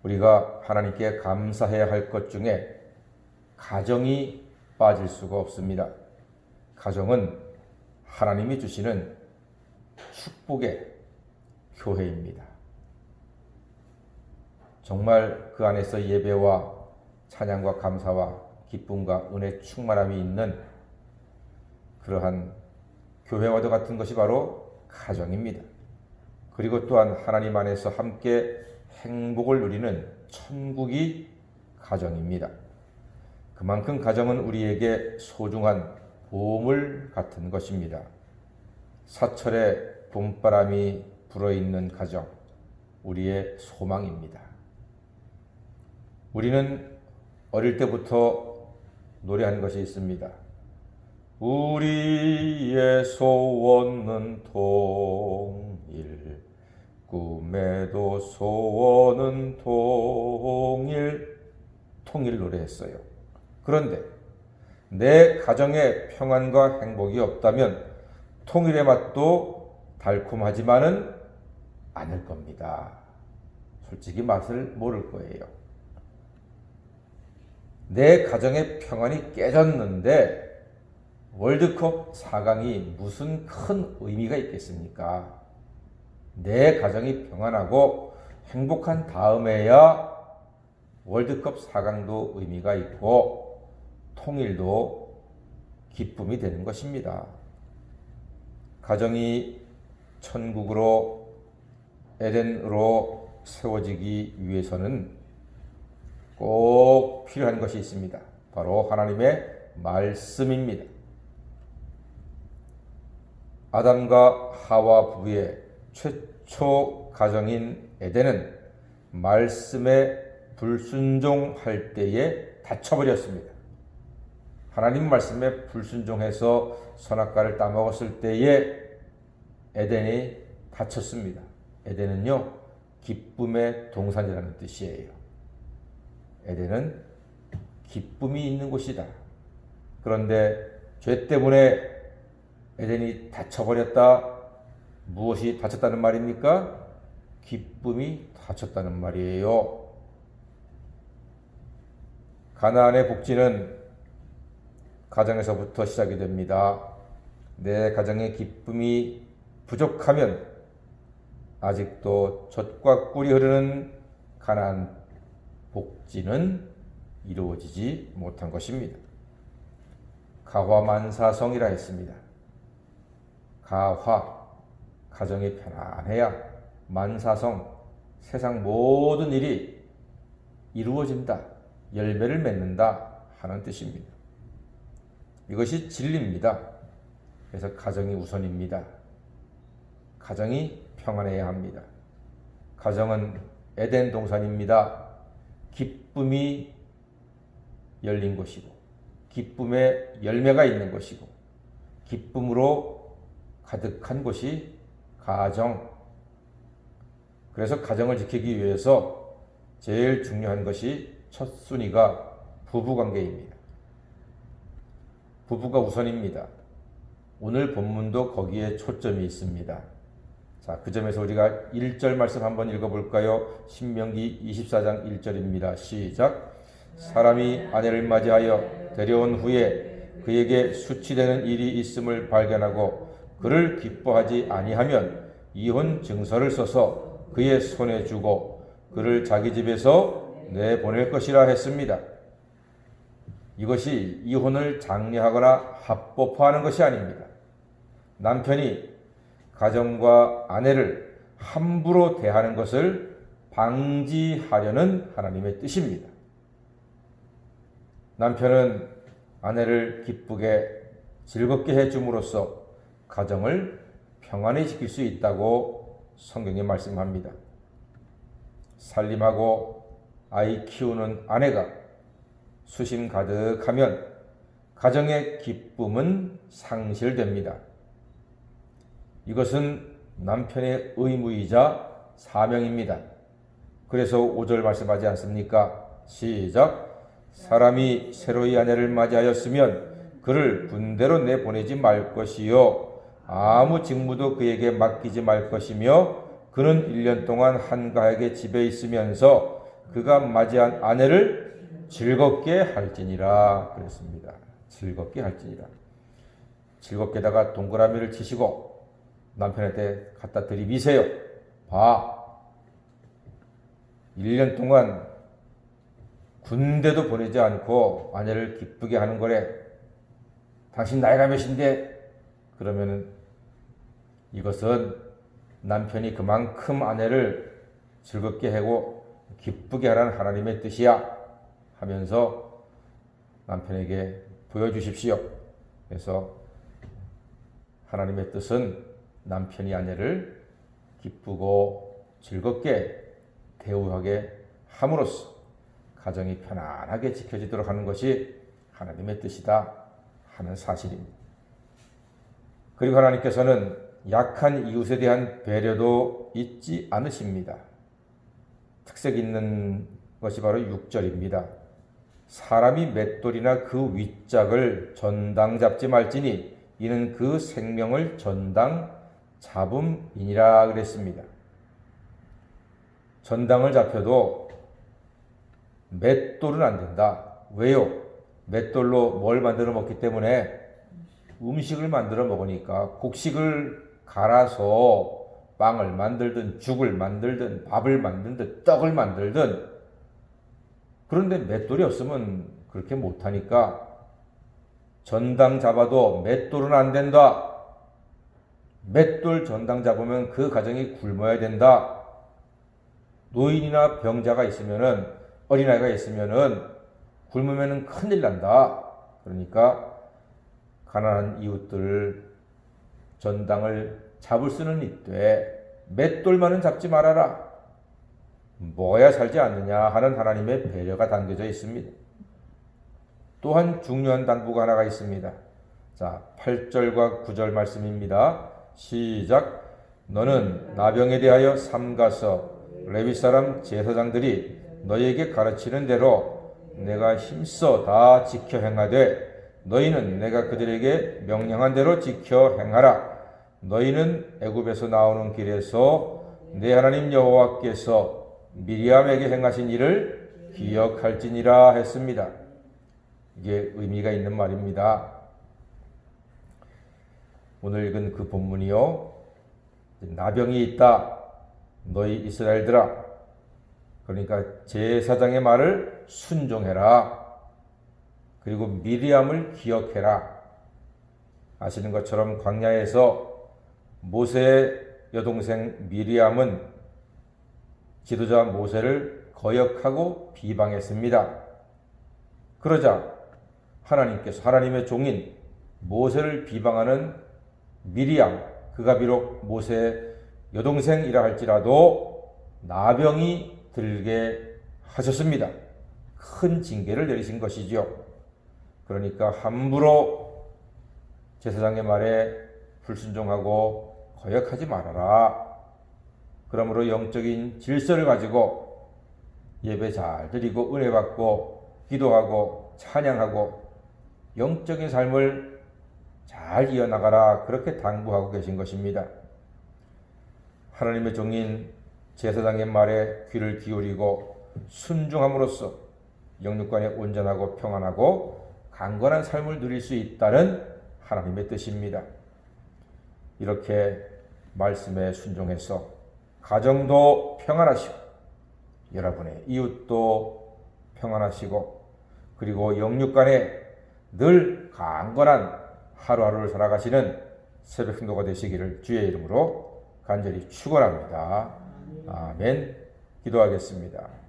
우리가 하나님께 감사해야 할 것 중에 가정이 빠질 수가 없습니다. 가정은 하나님이 주시는 축복의 교회입니다. 정말 그 안에서 예배와 찬양과 감사와 기쁨과 은혜 충만함이 있는 그러한 교회와도 같은 것이 바로 가정입니다. 그리고 또한 하나님 안에서 함께 행복을 누리는 천국이 가정입니다. 그만큼 가정은 우리에게 소중한 보물 같은 것입니다. 사철에 봄바람이 불어있는 가정, 우리의 소망입니다. 우리는 어릴 때부터 노래한 것이 있습니다. 우리의 소원은 통일, 꿈에도 소원은 통일 노래했어요. 그런데 내 가정에 평안과 행복이 없다면 통일의 맛도 달콤하지만은 않을 겁니다. 솔직히 맛을 모를 거예요. 내 가정의 평안이 깨졌는데 월드컵 4강이 무슨 큰 의미가 있겠습니까? 내 가정이 평안하고 행복한 다음에야 월드컵 4강도 의미가 있고 통일도 기쁨이 되는 것입니다. 가정이 천국으로 에덴으로 세워지기 위해서는 꼭 필요한 것이 있습니다. 바로 하나님의 말씀입니다. 아담과 하와 부부의 최초 가정인 에덴은 말씀에 불순종할 때에 닫혀버렸습니다. 하나님 말씀에 불순종해서 선악과를 따먹었을 때에 에덴이 닫혔습니다. 에덴은요, 기쁨의 동산이라는 뜻이에요. 에덴은 기쁨이 있는 곳이다. 그런데 죄 때문에 에덴이 닫혀버렸다. 무엇이 닫혔다는 말입니까? 기쁨이 닫혔다는 말이에요. 가나안의 복지는 가정에서부터 시작이 됩니다. 내 가정의 기쁨이 부족하면 아직도 젖과 꿀이 흐르는 가나안 복지는 이루어지지 못한 것입니다. 가화만사성이라 했습니다. 가화, 가정이 편안해야 만사성, 세상 모든 일이 이루어진다, 열매를 맺는다 하는 뜻입니다. 이것이 진리입니다. 그래서 가정이 우선입니다. 가정이 평안해야 합니다. 가정은 에덴 동산입니다. 기쁨이 열린 곳이고 기쁨의 열매가 있는 곳이고 기쁨으로 가득한 곳이 가정. 그래서 가정을 지키기 위해서 제일 중요한 것이 첫 순위가 부부관계입니다. 부부가 우선입니다. 오늘 본문도 거기에 초점이 있습니다. 자, 그 점에서 우리가 1절 말씀 한번 읽어볼까요? 신명기 24장 1절입니다. 시작. 사람이 아내를 맞이하여 데려온 후에 그에게 수치되는 일이 있음을 발견하고 그를 기뻐하지 아니하면 이혼 증서를 써서 그의 손에 주고 그를 자기 집에서 내보낼 것이라 했습니다. 이것이 이혼을 장려하거나 합법화하는 것이 아닙니다. 남편이 가정과 아내를 함부로 대하는 것을 방지하려는 하나님의 뜻입니다. 남편은 아내를 기쁘게 즐겁게 해줌으로써 가정을 평안히 지킬 수 있다고 성경에 말씀합니다. 살림하고 아이 키우는 아내가 수심 가득하면 가정의 기쁨은 상실됩니다. 이것은 남편의 의무이자 사명입니다. 그래서 5절 말씀하지 않습니까? 시작. 사람이 새로이 아내를 맞이하였으면 그를 군대로 내보내지 말 것이요 아무 직무도 그에게 맡기지 말 것이며 그는 1년 동안 한가하게 집에 있으면서 그가 맞이한 아내를 즐겁게 할지니라 그랬습니다. 즐겁게 할지니라. 즐겁게다가 동그라미를 치시고 남편한테 갖다 들이미세요. 봐. 1년 동안 군대도 보내지 않고 아내를 기쁘게 하는 거래. 당신 나이가 몇인데? 그러면은 이것은 남편이 그만큼 아내를 즐겁게 하고 기쁘게 하라는 하나님의 뜻이야 하면서 남편에게 보여주십시오. 그래서 하나님의 뜻은 남편이 아내를 기쁘고 즐겁게 대우하게 함으로써 가정이 편안하게 지켜지도록 하는 것이 하나님의 뜻이다 하는 사실입니다. 그리고 하나님께서는 약한 이웃에 대한 배려도 잊지 않으십니다. 특색 있는 것이 바로 6절입니다. 사람이 맷돌이나 그 윗짝을 전당 잡지 말지니 이는 그 생명을 전당 잡음이니라 그랬습니다. 전당을 잡혀도 맷돌은 안 된다. 왜요? 맷돌로 뭘 만들어 먹기 때문에 음식을 만들어 먹으니까 곡식을 갈아서 빵을 만들든 죽을 만들든 밥을 만들든 떡을 만들든 그런데 맷돌이 없으면 그렇게 못하니까 전당 잡아도 맷돌은 안 된다. 맷돌 전당 잡으면 그 가정이 굶어야 된다. 노인이나 병자가 있으면은 어린아이가 있으면은 굶으면은 큰일 난다. 그러니까 가난한 이웃들 전당을 잡을 수는 있되 맷돌만은 잡지 말아라. 먹어야 살지 않느냐 하는 하나님의 배려가 담겨져 있습니다. 또한 중요한 당부가 하나가 있습니다. 자, 8절과 9절 말씀입니다. 시작. 너는 나병에 대하여 삼가서 레위 사람 제사장들이 너희에게 가르치는 대로 내가 힘써 다 지켜 행하되 너희는 내가 그들에게 명령한 대로 지켜 행하라. 너희는 애굽에서 나오는 길에서 내 하나님 여호와께서 미리암에게 행하신 일을 기억할지니라 했습니다. 이게 의미가 있는 말입니다. 오늘 읽은 그 본문이요. 나병이 있다. 너희 이스라엘들아. 그러니까 제사장의 말을 순종해라. 그리고 미리암을 기억해라. 아시는 것처럼 광야에서 모세의 여동생 미리암은 지도자 모세를 거역하고 비방했습니다. 그러자 하나님께서 하나님의 종인 모세를 비방하는 미리암, 그가 비록 모세의 여동생이라 할지라도 나병이 들게 하셨습니다. 큰 징계를 내리신 것이죠. 그러니까 함부로 제사장의 말에 불순종하고 거역하지 말아라. 그러므로 영적인 질서를 가지고 예배 잘 드리고 은혜 받고 기도하고 찬양하고 영적인 삶을 잘 이어나가라. 그렇게 당부하고 계신 것입니다. 하나님의 종인 제사장의 말에 귀를 기울이고 순종함으로써 영육간에 온전하고 평안하고 강건한 삶을 누릴 수 있다는 하나님의 뜻입니다. 이렇게 말씀에 순종해서 가정도 평안하시고 여러분의 이웃도 평안하시고 그리고 영육간에 늘 강건한 하루하루를 살아가시는 새벽 성도가 되시기를 주의 이름으로 간절히 축원합니다. 아멘. 기도하겠습니다.